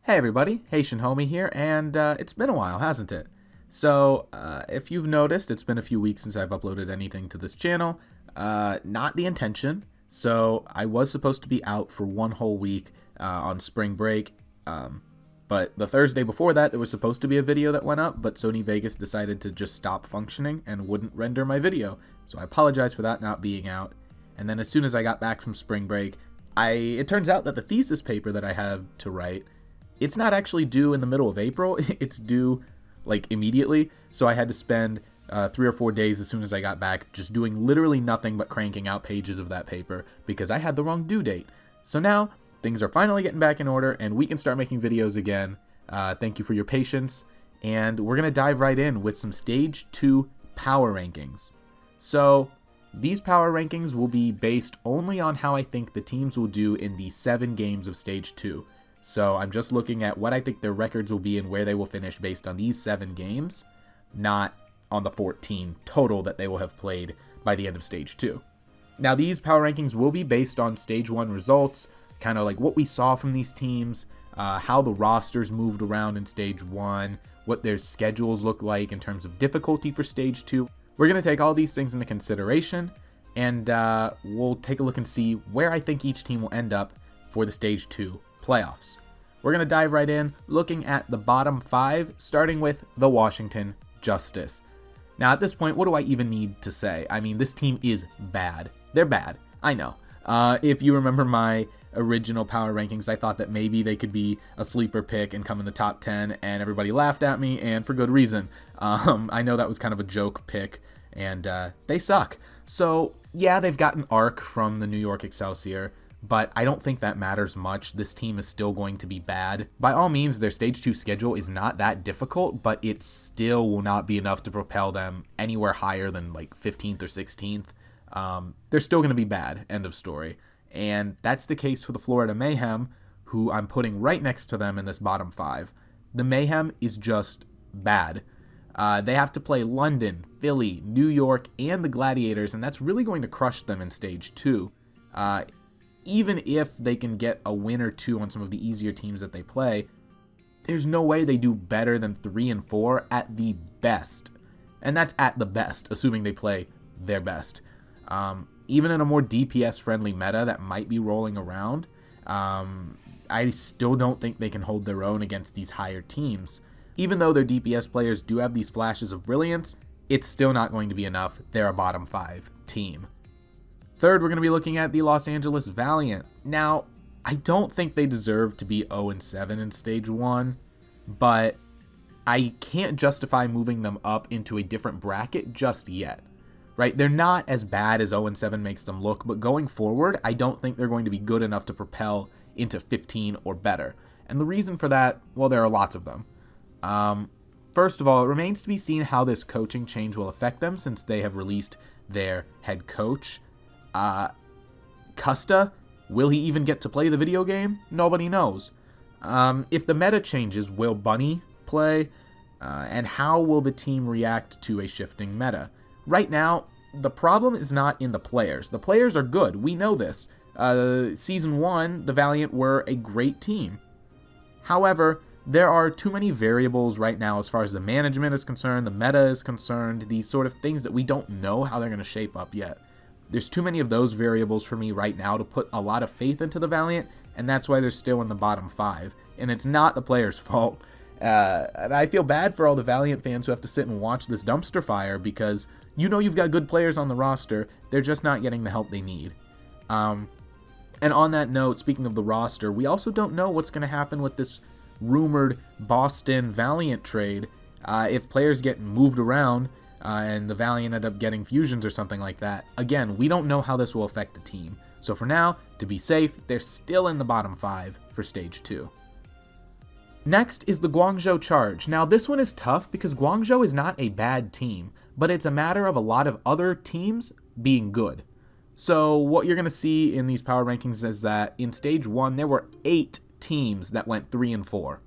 Hey everybody, Haitian Homie here, and it's been a while, hasn't it? So, if you've noticed, it's been a few weeks since I've uploaded anything to this channel. Not the intention. So, I was supposed to be out for one whole week on spring break, but the Thursday before that, there was supposed to be a video that went up, but Sony Vegas decided to just stop functioning and wouldn't render my video. So, I apologize for that not being out. And then as soon as I got back from spring break, it turns out that the thesis paper that I have to write, it's not actually due in the middle of April. It's due like immediately. So I had to spend 3 or 4 days as soon as I got back just doing literally nothing but cranking out pages of that paper because I had the wrong due date. So now things are finally getting back in order and we can start making videos again. Thank you for your patience. And we're going to dive right in with some Stage 2 power rankings. So these power rankings will be based only on how I think the teams will do in the 7 games of Stage 2. So I'm just looking at what I think their records will be and where they will finish based on these 7 games, not on the 14 total that they will have played by the end of Stage 2. Now these power rankings will be based on Stage 1 results, kind of like what we saw from these teams, how the rosters moved around in Stage 1, what their schedules look like in terms of difficulty for Stage 2. We're going to take all these things into consideration, and we'll take a look and see where I think each team will end up for the Stage 2 playoffs. We're going to dive right in, looking at the bottom 5, starting with the Washington Justice. Now, at this point, what do I even need to say? I mean, this team is bad. They're bad. I know. If you remember my original power rankings, I thought that maybe they could be a sleeper pick and come in the top 10, and everybody laughed at me, and for good reason. I know that was kind of a joke pick, and they suck. So, yeah, they've gotten Arc from the New York Excelsior, but I don't think that matters much. This team is still going to be bad. By all means, their Stage 2 schedule is not that difficult, but it still will not be enough to propel them anywhere higher than like 15th or 16th. They're still going to be bad, end of story. And that's the case for the Florida Mayhem, who I'm putting right next to them in this bottom 5. The Mayhem is just bad. They have to play London, Philly, New York, and the Gladiators, and that's really going to crush them in Stage 2. Even if they can get a win or two on some of the easier teams that they play, there's no way they do better than 3 and 4 at the best. And that's at the best, assuming they play their best. Even in a more DPS-friendly meta that might be rolling around, I still don't think they can hold their own against these higher teams. Even though their DPS players do have these flashes of brilliance, it's still not going to be enough. They're a bottom 5 team. Third, we're going to be looking at the Los Angeles Valiant. Now, I don't think they deserve to be 0-7 in Stage 1, but I can't justify moving them up into a different bracket just yet, right? They're not as bad as 0-7 makes them look, but going forward, I don't think they're going to be good enough to propel into 15 or better. And the reason for that, well, there are lots of them. First of all, it remains to be seen how this coaching change will affect them since they have released their head coach. Custa, will he even get to play the video game? Nobody knows. If the meta changes, will Bunny play? And how will the team react to a shifting meta? Right now, the problem is not in the players. The players are good. We know this. Season 1, the Valiant were a great team. However, there are too many variables right now as far as the management is concerned, the meta is concerned, these sort of things that we don't know how they're going to shape up yet. There's too many of those variables for me right now to put a lot of faith into the Valiant, and that's why they're still in the bottom 5. And it's not the players' fault. And I feel bad for all the Valiant fans who have to sit and watch this dumpster fire because you know you've got good players on the roster, they're just not getting the help they need. And on that note, speaking of the roster, we also don't know what's going to happen with this rumored Boston Valiant trade. If players get moved around, and the Valiant end up getting fusions or something like that. Again, we don't know how this will affect the team. So for now, to be safe, they're still in the bottom 5 for Stage 2. Next is the Guangzhou Charge. Now this one is tough because Guangzhou is not a bad team, but it's a matter of a lot of other teams being good. So what you're going to see in these power rankings is that in Stage 1, there were 8 teams that went 3 and 4.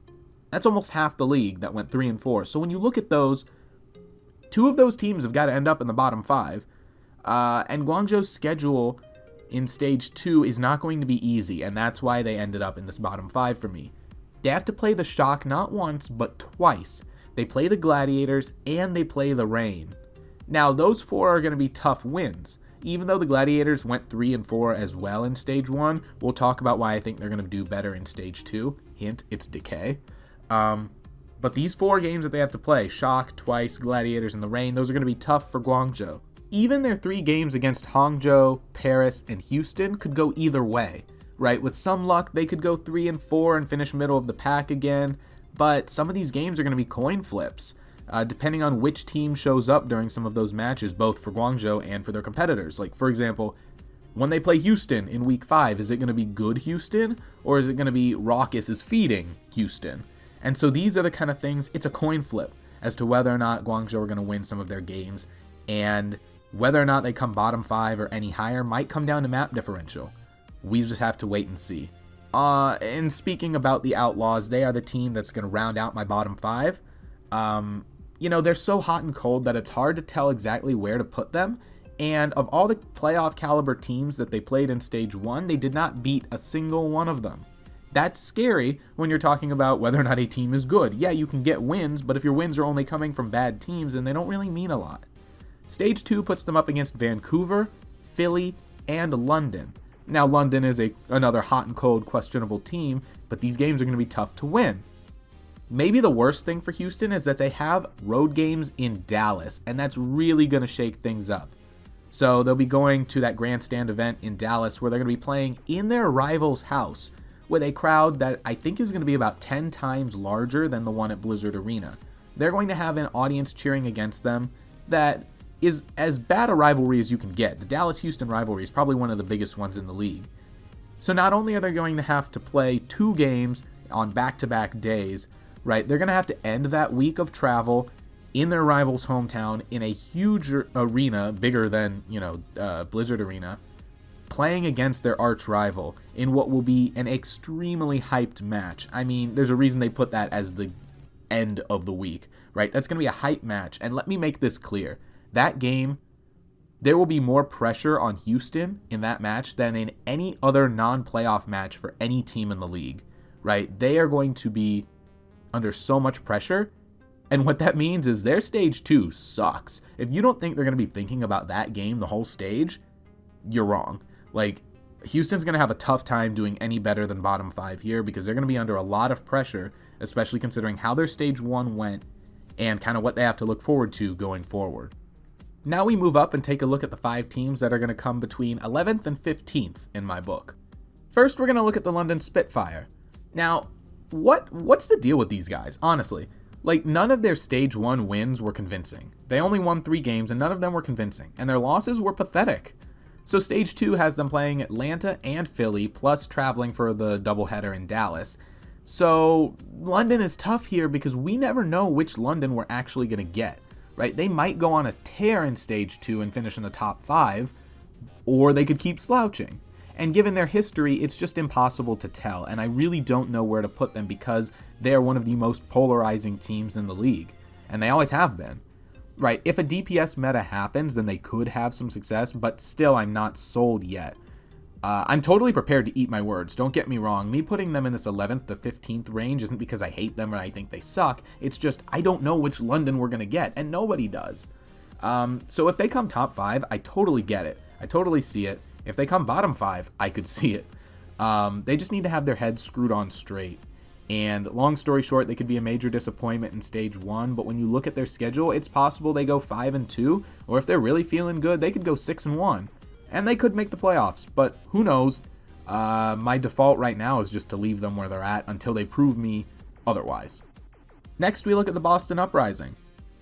That's almost half the league that went 3 and 4. So when you look at those, 2 of those teams have got to end up in the bottom 5. And Guangzhou's schedule in Stage 2 is not going to be easy, and that's why they ended up in this bottom 5 for me. They have to play the Shock not once, but twice. They play the Gladiators, and they play the Rain. Now, those 4 are going to be tough wins. Even though the Gladiators went 3-4 as well in Stage 1, we'll talk about why I think they're going to do better in Stage 2. Hint, it's Decay. But these 4 games that they have to play, Shock, twice, Gladiators, and the Rain, those are going to be tough for Guangzhou. Even their 3 games against Hangzhou, Paris, and Houston could go either way, right? With some luck, they could go 3-4 and finish middle of the pack again, but some of these games are going to be coin flips, depending on which team shows up during some of those matches, both for Guangzhou and for their competitors. Like, for example, when they play Houston in Week 5, is it going to be good Houston, or is it going to be Raucous is feeding Houston? And so these are the kind of things, it's a coin flip as to whether or not Guangzhou are going to win some of their games, and whether or not they come bottom 5 or any higher might come down to map differential. We just have to wait and see. And speaking about the Outlaws, they are the team that's going to round out my bottom 5. They're so hot and cold that it's hard to tell exactly where to put them. And of all the playoff caliber teams that they played in Stage 1, they did not beat a single one of them. That's scary when you're talking about whether or not a team is good. Yeah, you can get wins, but if your wins are only coming from bad teams, then they don't really mean a lot. Stage 2 puts them up against Vancouver, Philly, and London. Now, London is another hot and cold, questionable team, but these games are going to be tough to win. Maybe the worst thing for Houston is that they have road games in Dallas, and that's really going to shake things up. So they'll be going to that grandstand event in Dallas where they're going to be playing in their rival's house with a crowd that I think is going to be about 10 times larger than the one at Blizzard Arena. They're going to have an audience cheering against them that is as bad a rivalry as you can get. The Dallas-Houston rivalry is probably one of the biggest ones in the league. So not only are they going to have to play 2 games on back-to-back days, right, they're going to have to end that week of travel in their rival's hometown in a huge arena, bigger than, Blizzard Arena, playing against their arch rival in what will be an extremely hyped match. I mean, there's a reason they put that as the end of the week, right? That's going to be a hype match. And let me make this clear. That game, there will be more pressure on Houston in that match than in any other non-playoff match for any team in the league, right? They are going to be under so much pressure, and what that means is their Stage 2 sucks. If you don't think they're going to be thinking about that game the whole stage, you're wrong. Like, Houston's going to have a tough time doing any better than bottom 5 here because they're going to be under a lot of pressure, especially considering how their Stage 1 went and kind of what they have to look forward to going forward. Now we move up and take a look at the 5 teams that are going to come between 11th and 15th in my book. First, we're going to look at the London Spitfire. Now, what's the deal with these guys, honestly? Like, none of their Stage 1 wins were convincing. They only won 3 games, and none of them were convincing, and their losses were pathetic. So Stage 2 has them playing Atlanta and Philly, plus traveling for the doubleheader in Dallas. So London is tough here because we never know which London we're actually going to get. Right? They might go on a tear in Stage 2 and finish in the top 5, or they could keep slouching. And given their history, it's just impossible to tell, and I really don't know where to put them because they're one of the most polarizing teams in the league, and they always have been. Right? If a DPS meta happens, then they could have some success, but still I'm not sold yet. I'm totally prepared to eat my words, don't get me wrong. Me putting them in this 11th to 15th range isn't because I hate them or I think they suck. It's just I don't know which London we're going to get, and nobody does. So if they come top 5, I totally get it. I totally see it. If they come bottom 5, I could see it. They just need to have their heads screwed on straight. And long story short, they could be a major disappointment in Stage 1, but when you look at their schedule, it's possible they go 5-2, or if they're really feeling good, they could go 6-1. And they could make the playoffs, but who knows? My default right now is just to leave them where they're at until they prove me otherwise. Next, we look at the Boston Uprising.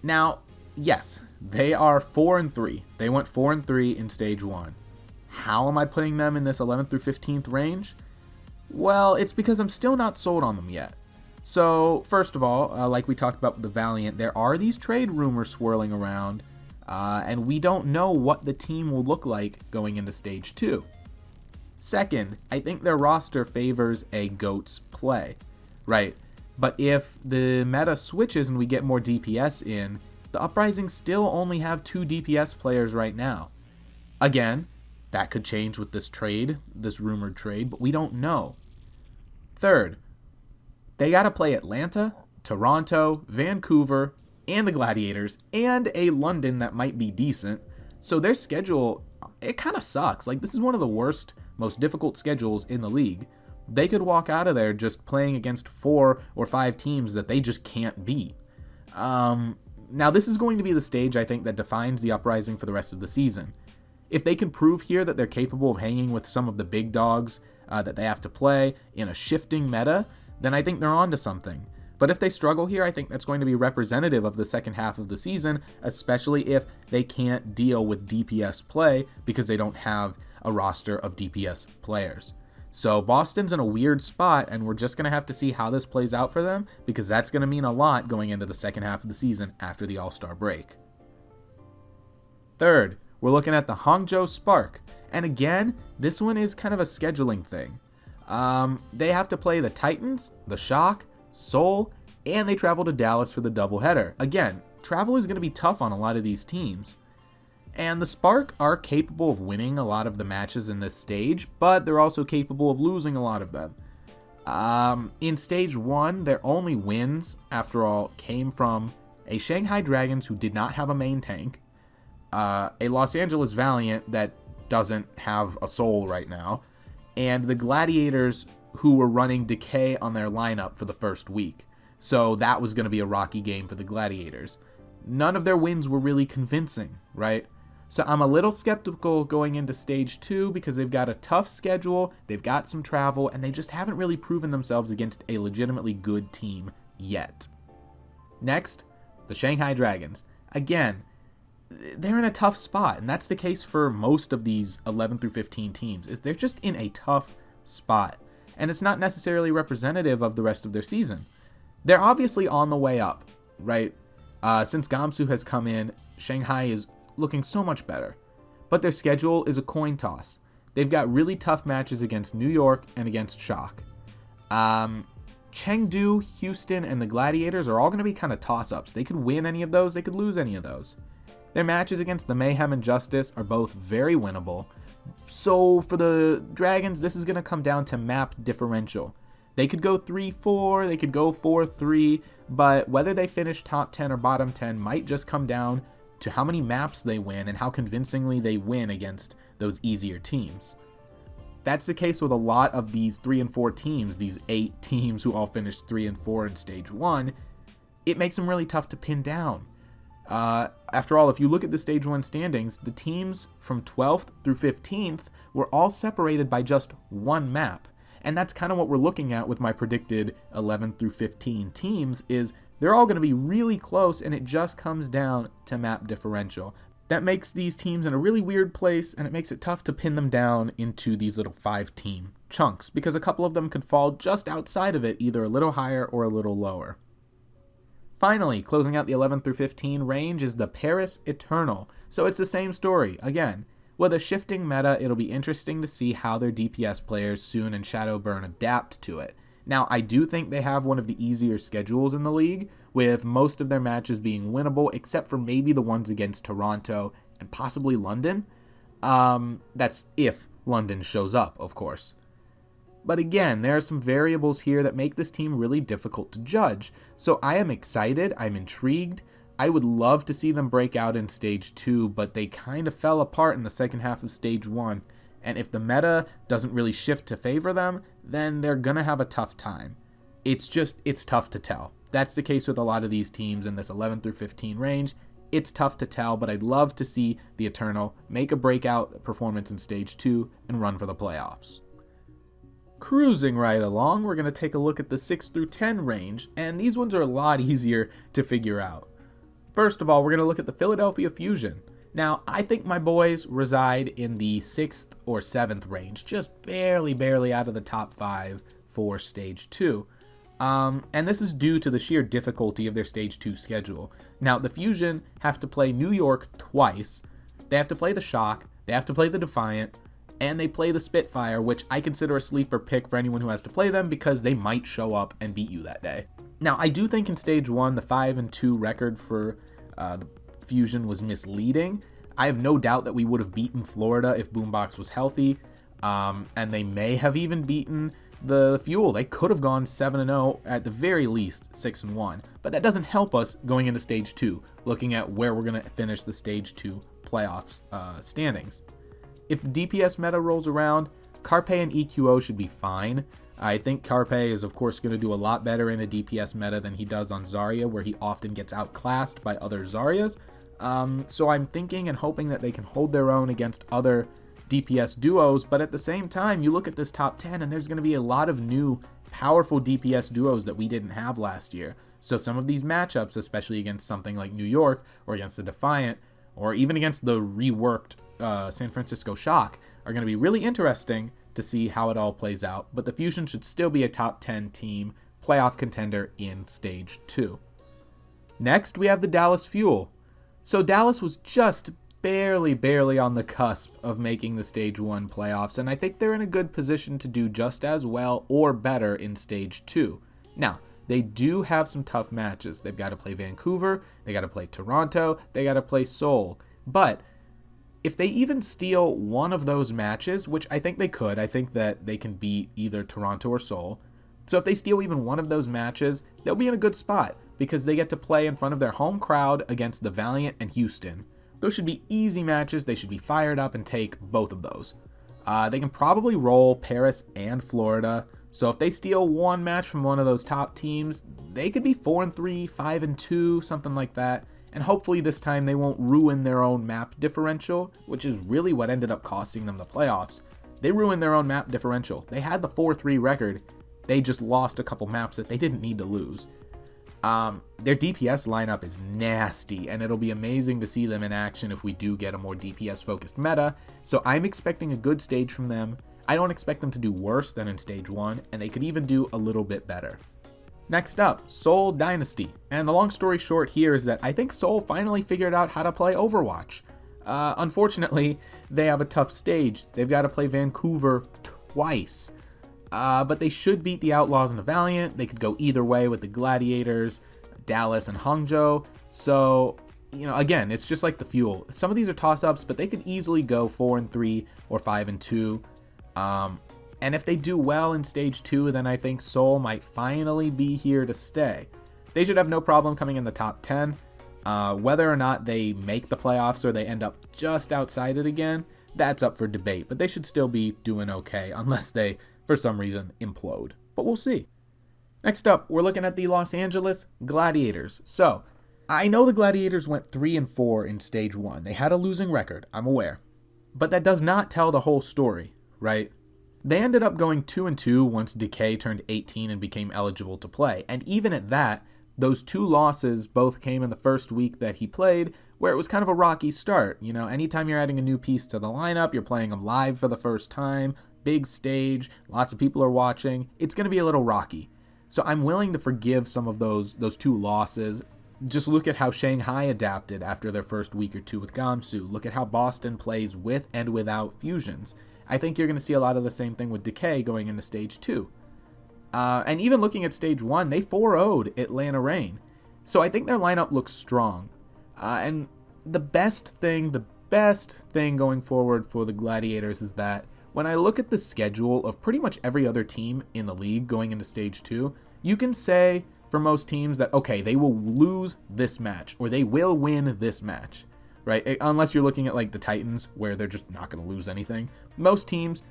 Now, yes, they are 4-3. They went 4-3 in Stage 1. How am I putting them in this 11th through 15th range? Well, it's because I'm still not sold on them yet. So, first of all, like we talked about with the Valiant, there are these trade rumors swirling around, and we don't know what the team will look like going into Stage 2. Second, I think their roster favors a GOATS play, right? But if the meta switches and we get more DPS in, the Uprising still only have 2 DPS players right now. Again, that could change with this trade, this rumored trade, but we don't know. Third, They got to play Atlanta, Toronto, Vancouver, and the Gladiators, and a London that might be decent. So their schedule, it kind of sucks. Like, this is one of the worst, most difficult schedules in the league. They could walk out of there just playing against 4 or 5 teams that they just can't beat. Now, this is going to be the stage, I think, that defines the Uprising for the rest of the season. If they can prove here that they're capable of hanging with some of the big dogs that they have to play in a shifting meta, then I think they're on to something. But if they struggle here, I think that's going to be representative of the second half of the season, especially if they can't deal with DPS play because they don't have a roster of DPS players. So Boston's in a weird spot, and we're just going to have to see how this plays out for them, because that's going to mean a lot going into the second half of the season after the All-Star break. Third, we're looking at the Hangzhou Spark, and again, this one is kind of a scheduling thing. They have to play the Titans, the Shock, Seoul, and they travel to Dallas for the doubleheader. Again, travel is going to be tough on a lot of these teams. And the Spark are capable of winning a lot of the matches in this stage, but they're also capable of losing a lot of them. In Stage 1, their only wins, after all, came from a Shanghai Dragons who did not have a main tank, a Los Angeles Valiant that doesn't have a soul right now, and the Gladiators who were running Decay on their lineup for the first week. So that was going to be a rocky game for the Gladiators. None of their wins were really convincing, right? So I'm a little skeptical going into Stage 2 because they've got a tough schedule, they've got some travel, and they just haven't really proven themselves against a legitimately good team yet. Next, the Shanghai Dragons. Again, they're in a tough spot, and that's the case for most of these 11 through 15 teams, is they're just in a tough spot. And it's not necessarily representative of the rest of their season. They're obviously on the way up, right? Since Gamsu has come in, Shanghai is looking so much better. But their schedule is a coin toss. They've got really tough matches against New York and against Shock. Chengdu, Houston, and the Gladiators are all going to be kind of toss-ups. They could win any of those, they could lose any of those. Their matches against the Mayhem and Justice are both very winnable. So for the Dragons, this is going to come down to map differential. They could go 3-4, they could go 4-3, but whether they finish top 10 or bottom 10 might just come down to how many maps they win and how convincingly they win against those easier teams. That's the case with a lot of these 3 and 4 teams, these 8 teams who all finished 3 and 4 in Stage 1. It makes them really tough to pin down. After all, if you look at the Stage 1 standings, the teams from 12th through 15th were all separated by just one map. And that's kind of what we're looking at with my predicted 11 through 15 teams, is they're all going to be really close, and it just comes down to map differential. That makes these teams in a really weird place, and it makes it tough to pin them down into these little 5-team chunks, because a couple of them could fall just outside of it, either a little higher or a little lower. Finally, closing out the 11 through 15 range is the Paris Eternal. So it's the same story. Again, with a shifting meta, it'll be interesting to see how their DPS players Soon and Shadowburn adapt to it. Now, I do think they have one of the easier schedules in the league, with most of their matches being winnable, except for maybe the ones against Toronto and possibly London. That's if London shows up, of course. But again, there are some variables here that make this team really difficult to judge. So I am excited, I'm intrigued. I would love to see them break out in Stage 2, but they kind of fell apart in the second half of Stage 1. And if the meta doesn't really shift to favor them, then they're going to have a tough time. It's tough to tell. That's the case with a lot of these teams in this 11 through 15 range. It's tough to tell, but I'd love to see the Eternal make a breakout performance in Stage 2 and run for the playoffs. Cruising right along, we're going to take a look at the 6 through 10 range, and these ones are a lot easier to figure out. First of all, we're going to look at the Philadelphia Fusion. Now, I think my boys reside in the 6th or 7th range, just barely out of the top 5 for Stage 2. And this is due to the sheer difficulty of their Stage 2 schedule. Now, the Fusion have to play New York twice, they have to play the Shock, they have to play the Defiant, and they play the Spitfire, which I consider a sleeper pick for anyone who has to play them because they might show up and beat you that day. Now, I do think in Stage 1, the 5-2 record for the Fusion was misleading. I have no doubt that we would have beaten Florida if Boombox was healthy, and they may have even beaten The Fuel, they could have gone 7-0, at the very least 6-1, but that doesn't help us going into Stage 2, looking at where we're going to finish the Stage 2 playoffs standings. If the DPS meta rolls around, Carpe and EQO should be fine. I think Carpe is, of course, going to do a lot better in a DPS meta than he does on Zarya, where he often gets outclassed by other Zaryas. So I'm thinking and hoping that they can hold their own against other DPS duos, but at the same time, you look at this top 10 and there's going to be a lot of new powerful DPS duos that we didn't have last year. So some of these matchups, especially against something like New York or against the Defiant or even against the reworked San Francisco Shock, are going to be really interesting to see how it all plays out. But the Fusion should still be a top 10 team playoff contender in Stage 2. Next, we have the Dallas Fuel. So Dallas was just barely on the cusp of making the Stage 1 playoffs, and I think they're in a good position to do just as well or better in Stage 2. Now, they do have some tough matches. They've got to play Vancouver, they got to play Toronto, they got to play Seoul. But if they even steal one of those matches, which I think they could, I think that they can beat either Toronto or Seoul. So if they steal even one of those matches, they'll be in a good spot because they get to play in front of their home crowd against the Valiant and Houston. Those should be easy matches. They should be fired up and take both of those. They can probably roll Paris and Florida. So if they steal one match from one of those top teams, they could be 4-3, 5-2, something like that. And hopefully this time they won't ruin their own map differential, which is really what ended up costing them the playoffs. They ruined their own map differential. They had the 4-3 record. They just lost a couple maps that they didn't need to lose. Their DPS lineup is nasty, and it'll be amazing to see them in action if we do get a more DPS focused meta. So I'm expecting a good stage from them. I don't expect them to do worse than in Stage 1, and they could even do a little bit better. Next up, Seoul Dynasty. And the long story short here is that I think Seoul finally figured out how to play Overwatch. Unfortunately, they have a tough stage. They've got to play Vancouver twice. But they should beat the Outlaws and the Valiant. They could go either way with the Gladiators, Dallas, and Hangzhou. So, again, it's just like the Fuel. Some of these are toss-ups, but they could easily go 4-3 or 5-2. And if they do well in Stage 2, then I think Seoul might finally be here to stay. They should have no problem coming in the top 10. Whether or not they make the playoffs or they end up just outside it again, that's up for debate. But they should still be doing okay, unless they, for some reason, implode. But we'll see. Next up, we're looking at the Los Angeles Gladiators. So, I know the Gladiators went 3-4 in Stage 1. They had a losing record, I'm aware. But that does not tell the whole story, right? They ended up going 2-2 once Decay turned 18 and became eligible to play. And even at that, those two losses both came in the first week that he played, where it was kind of a rocky start. Anytime you're adding a new piece to the lineup, you're playing them live for the first time, big stage, lots of people are watching, it's going to be a little rocky. So I'm willing to forgive some of those two losses. Just look at how Shanghai adapted after their first week or two with Gamsu. Look at how Boston plays with and without fusions. I think you're going to see a lot of the same thing with Decay going into Stage 2. And even looking at Stage 1, they 4-0'd Atlanta Reign. So I think their lineup looks strong. And the best thing going forward for the Gladiators is that when I look at the schedule of pretty much every other team in the league going into Stage 2, you can say for most teams that, okay, they will lose this match or they will win this match, right? Unless you're looking at like the Titans where they're just not going to lose anything. Most teams,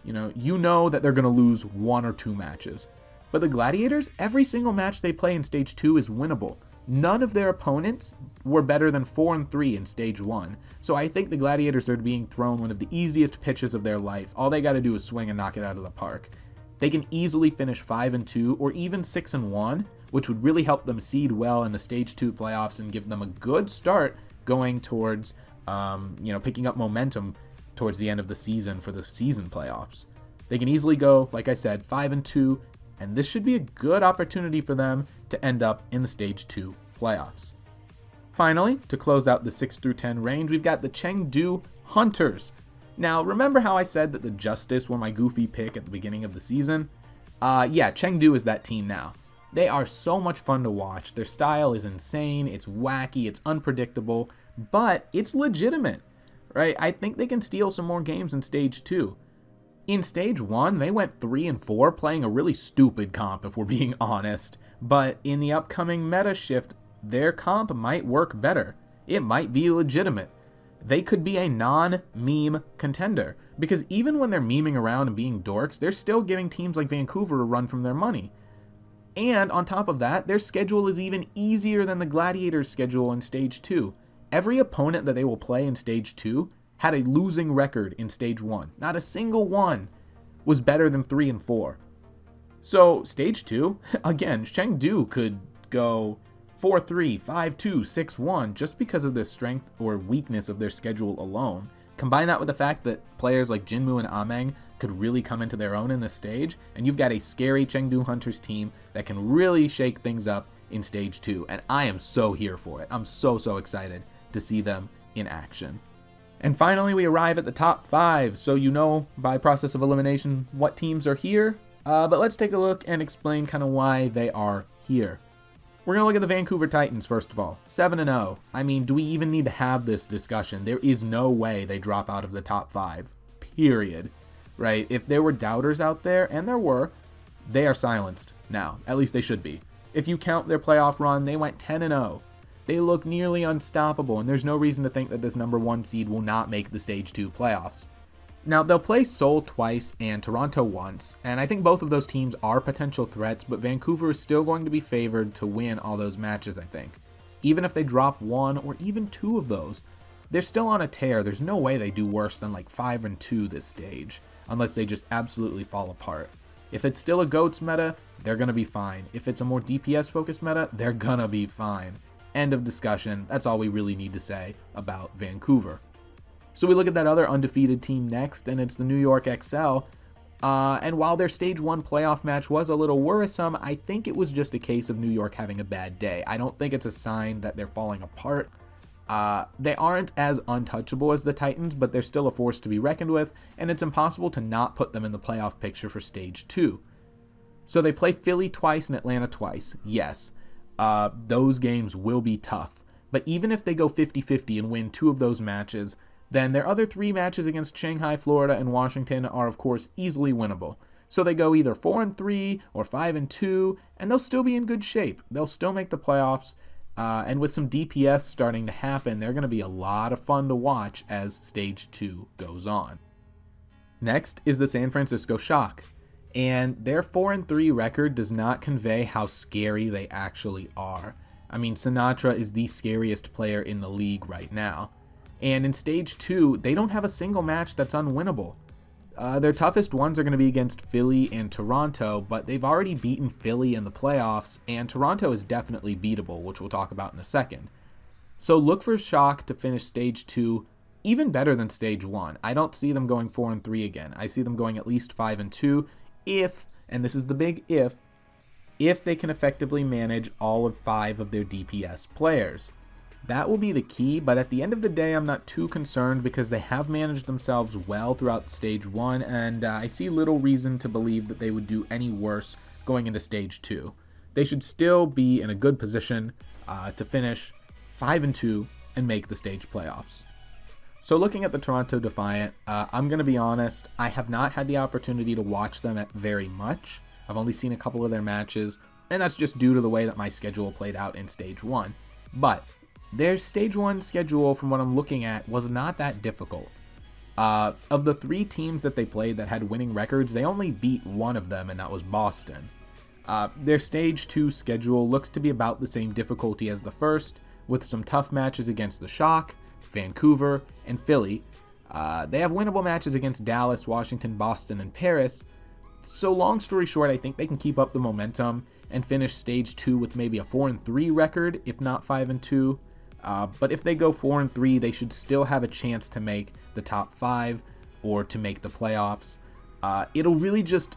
you know that they're going to lose one or two matches. But the Gladiators, every single match they play in Stage 2 is winnable. None of their opponents were better than 4-3 in Stage 1. So I think the Gladiators are being thrown one of the easiest pitches of their life. All they got to do is swing and knock it out of the park. They can easily finish 5-2 or even 6-1, which would really help them seed well in the Stage 2 playoffs and give them a good start going towards, picking up momentum towards the end of the season for the season playoffs. They can easily go, like I said, 5-2, and this should be a good opportunity for them to end up in the Stage 2 playoffs. Finally, to close out the 6-10 range, we've got the Chengdu Hunters. Now, remember how I said that the Justice were my goofy pick at the beginning of the season? Chengdu is that team now. They are so much fun to watch. Their style is insane, it's wacky, it's unpredictable, but it's legitimate, right? I think they can steal some more games in Stage 2. In Stage 1, they went 3-4, playing a really stupid comp if we're being honest, but in the upcoming meta shift, their comp might work better. It might be legitimate. They could be a non-meme contender, because even when they're memeing around and being dorks, they're still giving teams like Vancouver a run from their money. And on top of that, their schedule is even easier than the Gladiators' schedule in Stage 2. Every opponent that they will play in Stage 2 had a losing record in Stage 1. Not a single one was better than 3-4. So, Stage 2, again, Chengdu could go 4-3, 5-2, 6-1 just because of the strength or weakness of their schedule alone. Combine that with the fact that players like Jinmu and Ameng could really come into their own in this stage, and you've got a scary Chengdu Hunters team that can really shake things up in Stage 2, and I am so here for it. I'm so excited to see them in action. And finally, we arrive at the top 5, so you know by process of elimination what teams are here, but let's take a look and explain kind of why they are here. We're going to look at the Vancouver Titans first of all, 7-0. I mean, do we even need to have this discussion? There is no way they drop out of the top 5, period, right? If there were doubters out there, and there were, they are silenced now, at least they should be. If you count their playoff run, they went 10-0. They look nearly unstoppable, and there's no reason to think that this number 1 seed will not make the Stage 2 playoffs. Now, they'll play Seoul twice and Toronto once, and I think both of those teams are potential threats, but Vancouver is still going to be favored to win all those matches, I think. Even if they drop 1 or even 2 of those, they're still on a tear. There's no way they do worse than like 5-2 this stage, unless they just absolutely fall apart. If it's still a GOATS meta, they're going to be fine. If it's a more DPS-focused meta, they're going to be fine. End of discussion. That's all we really need to say about Vancouver. So we look at that other undefeated team next, and it's the New York XL. And while their Stage 1 playoff match was a little worrisome, I think it was just a case of New York having a bad day. I don't think it's a sign that they're falling apart. They aren't as untouchable as the Titans, but they're still a force to be reckoned with, and it's impossible to not put them in the playoff picture for Stage 2. So they play Philly twice and Atlanta twice, yes. Those games will be tough. But even if they go 50-50 and win 2 of those matches, then their other 3 matches against Shanghai, Florida, and Washington are of course easily winnable. So they go either 4-3 or 5-2, and they'll still be in good shape. They'll still make the playoffs, and with some DPS starting to happen, they're going to be a lot of fun to watch as Stage 2 goes on. Next is the San Francisco Shock. And their 4-3 record does not convey how scary they actually are. I mean, Sinatra is the scariest player in the league right now. And in Stage 2, they don't have a single match that's unwinnable. Their toughest ones are going to be against Philly and Toronto, but they've already beaten Philly in the playoffs, and Toronto is definitely beatable, which we'll talk about in a second. So look for Shock to finish Stage 2 even better than Stage 1. I don't see them going 4-3 again. I see them going at least 5-2. If, and this is the big if they can effectively manage all of 5 of their DPS players. That will be the key, but at the end of the day, I'm not too concerned because they have managed themselves well throughout Stage 1, and I see little reason to believe that they would do any worse going into Stage 2. They should still be in a good position to finish 5-2 and make the stage playoffs. So looking at the Toronto Defiant, I'm going to be honest, I have not had the opportunity to watch them at very much. I've only seen a couple of their matches, and that's just due to the way that my schedule played out in Stage 1. But their Stage 1 schedule, from what I'm looking at, was not that difficult. Of the 3 teams that they played that had winning records, they only beat one of them, and that was Boston. Their Stage 2 schedule looks to be about the same difficulty as the first, with some tough matches against the Shock, Vancouver, and Philly. They have winnable matches against Dallas, Washington, Boston, and Paris. So long story short, I think they can keep up the momentum and finish Stage 2 with maybe a 4-3 record, if not 5-2. But if they go 4-3, they should still have a chance to make the top 5 or to make the playoffs. It'll really just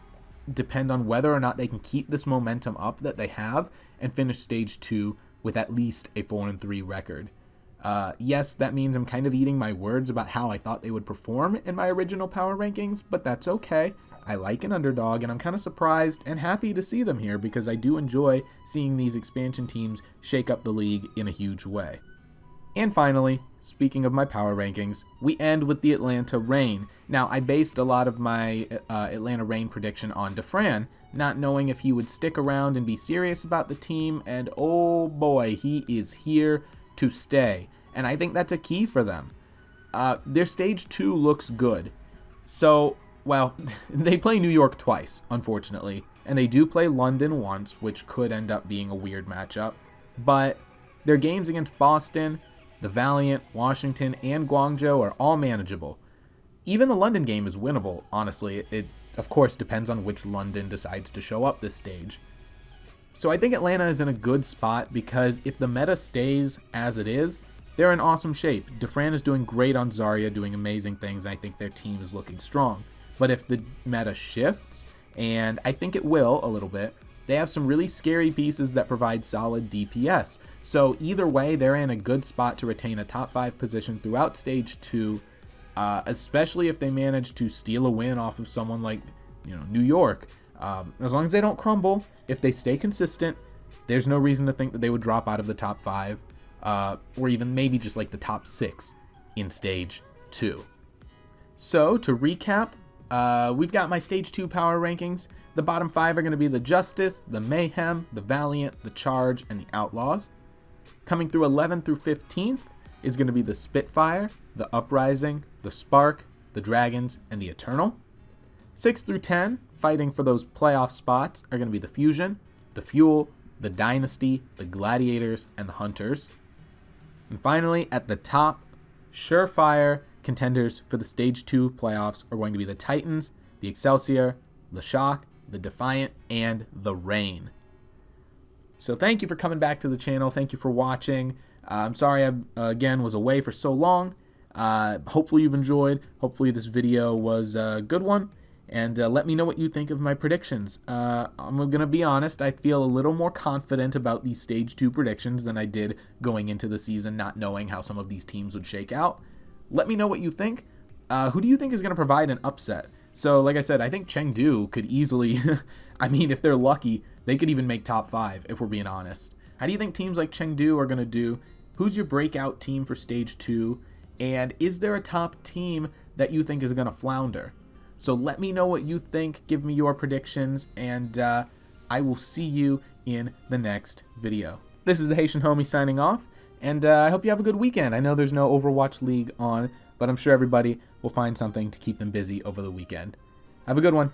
depend on whether or not they can keep this momentum up that they have and finish Stage 2 with at least a 4-3 record. Yes, that means I'm kind of eating my words about how I thought they would perform in my original power rankings, but that's okay. I like an underdog, and I'm kind of surprised and happy to see them here because I do enjoy seeing these expansion teams shake up the league in a huge way. And finally, speaking of my power rankings, we end with the Atlanta Reign. Now, I based a lot of my Atlanta Reign prediction on Defran, not knowing if he would stick around and be serious about the team, and oh boy, he is here to stay. And I think that's a key for them. Their Stage 2 looks good. So, well, they play New York twice, unfortunately, and they do play London once, which could end up being a weird matchup. But their games against Boston, the Valiant, Washington, and Guangzhou are all manageable. Even the London game is winnable, honestly. It of course depends on which London decides to show up this stage. So I think Atlanta is in a good spot because if the meta stays as it is, they're in awesome shape. Defran is doing great on Zarya, doing amazing things, and I think their team is looking strong. But if the meta shifts, and I think it will a little bit, they have some really scary pieces that provide solid DPS. So either way, they're in a good spot to retain a top 5 position throughout Stage 2, especially if they manage to steal a win off of someone like, New York. As long as they don't crumble, if they stay consistent, there's no reason to think that they would drop out of the top 5, or even maybe just like the top 6 in Stage 2. So to recap, we've got my Stage 2 power rankings. The bottom 5 are going to be the Justice, the Mayhem, the Valiant, the Charge, and the Outlaws. Coming through 11th through 15th is going to be the Spitfire, the Uprising, the Spark, the Dragons, and the Eternal. 6 through 10, fighting for those playoff spots, are going to be the Fusion, the Fuel, the Dynasty, the Gladiators, and the Hunters. And finally, at the top, surefire contenders for the Stage 2 playoffs are going to be the Titans, the Excelsior, the Shock, the Defiant, and the Reign. So thank you for coming back to the channel. Thank you for watching. I'm sorry I, again, was away for so long. Hopefully you've enjoyed. Hopefully this video was a good one. And let me know what you think of my predictions. I'm going to be honest, I feel a little more confident about these Stage 2 predictions than I did going into the season, not knowing how some of these teams would shake out. Let me know what you think. Who do you think is going to provide an upset? So, like I said, I think Chengdu could easily, I mean, if they're lucky, they could even make top 5, if we're being honest. How do you think teams like Chengdu are going to do? Who's your breakout team for Stage 2? And is there a top team that you think is going to flounder? So let me know what you think, give me your predictions, and I will see you in the next video. This is the Haitian Homie signing off, and I hope you have a good weekend. I know there's no Overwatch League on, but I'm sure everybody will find something to keep them busy over the weekend. Have a good one.